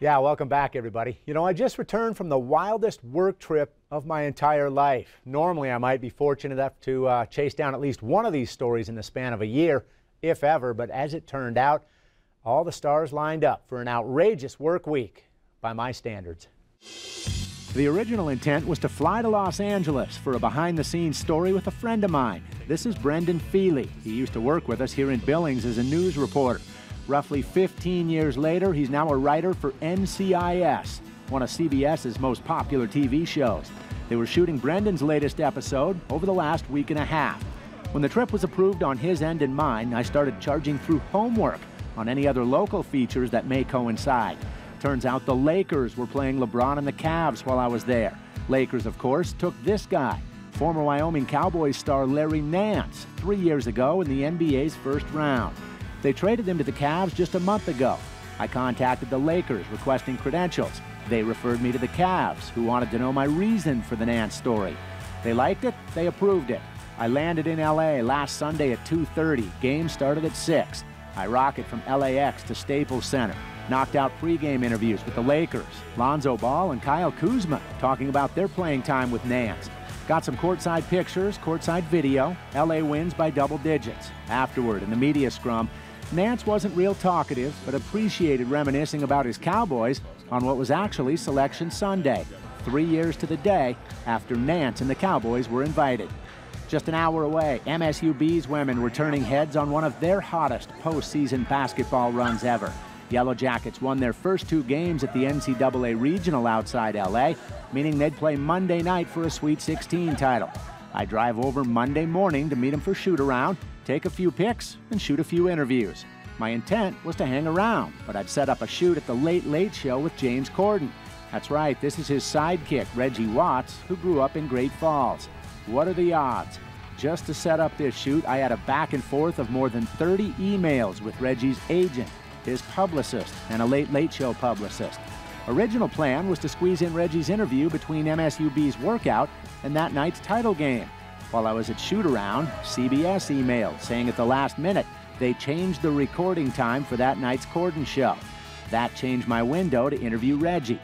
Yeah, welcome back, everybody. You know, I just returned from the wildest work trip of my entire life. Normally, I might be fortunate enough to chase down at least one of these stories in the span of a year, if ever, but as it turned out, all the stars lined up for an outrageous work week by my standards. The original intent was to fly to Los Angeles for a behind-the-scenes story with a friend of mine. This is Brendan Feely. He used to work with us here in Billings as a news reporter. Roughly 15 years later, he's now a writer for NCIS, one of CBS's most popular TV shows. They were shooting Brendan's latest episode over the last week and a half. When the trip was approved on his end and mine, I started charging through homework on any other local features that may coincide. Turns out the Lakers were playing LeBron and the Cavs while I was there. Lakers, of course, took this guy, former Wyoming Cowboys star Larry Nance, 3 years ago in the NBA's first round. They traded him to the Cavs just a month ago. I contacted the Lakers requesting credentials. They referred me to the Cavs, who wanted to know my reason for the Nance story. They liked it, they approved it. I landed in LA last Sunday at 2:30. Game started at 6. I rocket from LAX to Staples Center. Knocked out pregame interviews with the Lakers, Lonzo Ball and Kyle Kuzma, talking about their playing time with Nance. Got some courtside pictures, courtside video. LA wins by double digits. Afterward, in the media scrum, Nance wasn't real talkative, but appreciated reminiscing about his Cowboys on what was actually Selection Sunday, 3 years to the day after Nance and the Cowboys were invited. Just an hour away, MSUB's women were turning heads on one of their hottest postseason basketball runs ever. Yellow Jackets won their first 2 games at the NCAA Regional outside LA, meaning they'd play Monday night for a Sweet 16 title. I drive over Monday morning to meet them for shoot-around, take a few pics, and shoot a few interviews. My intent was to hang around, but I'd set up a shoot at the Late Late Show with James Corden. That's right, this is his sidekick, Reggie Watts, who grew up in Great Falls. What are the odds? Just to set up this shoot, I had a back and forth of more than 30 emails with Reggie's agent, his publicist, and a Late Late Show publicist. Original plan was to squeeze in Reggie's interview between MSUB's workout and that night's title game. While I was at shoot-around, CBS emailed saying at the last minute they changed the recording time for that night's Corden show. That changed my window to interview Reggie.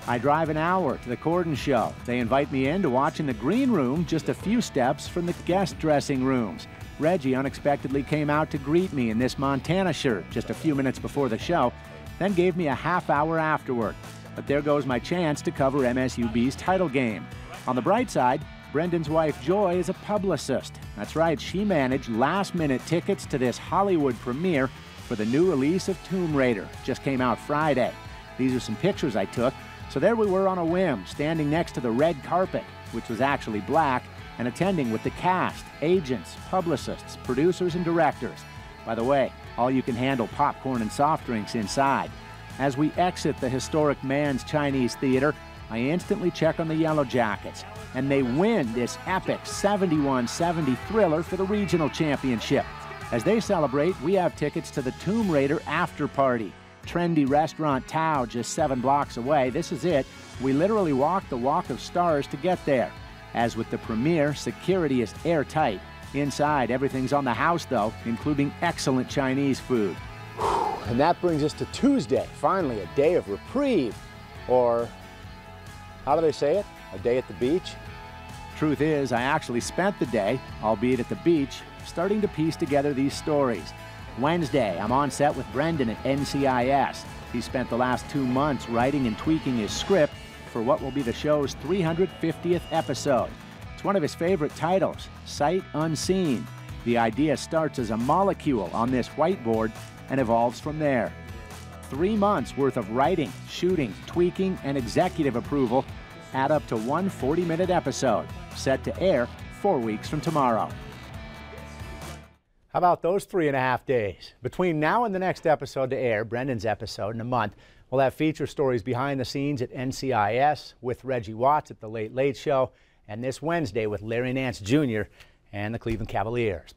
I drive an hour to the Corden show. They invite me in to watch in the green room just a few steps from the guest dressing rooms. Reggie unexpectedly came out to greet me in this Montana shirt just a few minutes before the show, then gave me a half hour afterward. But there goes my chance to cover MSUB's title game. On the bright side, Brendan's wife Joy is a publicist. That's right, she managed last-minute tickets to this Hollywood premiere for the new release of Tomb Raider. Just came out Friday. These are some pictures I took. So there we were on a whim, standing next to the red carpet, which was actually black, and attending with the cast, agents, publicists, producers, and directors. By the way, all you can handle popcorn and soft drinks inside. As we exit the historic Mann's Chinese Theater, I instantly check on the Yellow Jackets, and they win this epic 71-70 thriller for the regional championship. As they celebrate, we have tickets to the Tomb Raider after party. Trendy restaurant Tao just 7 blocks away. This is it. We literally walked the Walk of Stars to get there. As with the premiere, security is airtight. Inside, everything's on the house, though, including excellent Chinese food. And that brings us to Tuesday, finally a day of reprieve. Or, how do they say it? A day at the beach? Truth is, I actually spent the day, albeit at the beach, starting to piece together these stories. Wednesday, I'm on set with Brendan at NCIS. He spent the last 2 months writing and tweaking his script for what will be the show's 350th episode. It's one of his favorite titles, Sight Unseen. The idea starts as a molecule on this whiteboard and evolves from there. 3 months worth of writing, shooting, tweaking, and executive approval add up to one 40-minute episode, set to air 4 weeks from tomorrow. How about those 3.5 days? Between now and the next episode to air, Brendan's episode in a month, we'll have feature stories behind the scenes at NCIS with Reggie Watts at the Late Late Show, and this Wednesday with Larry Nance Jr. and the Cleveland Cavaliers.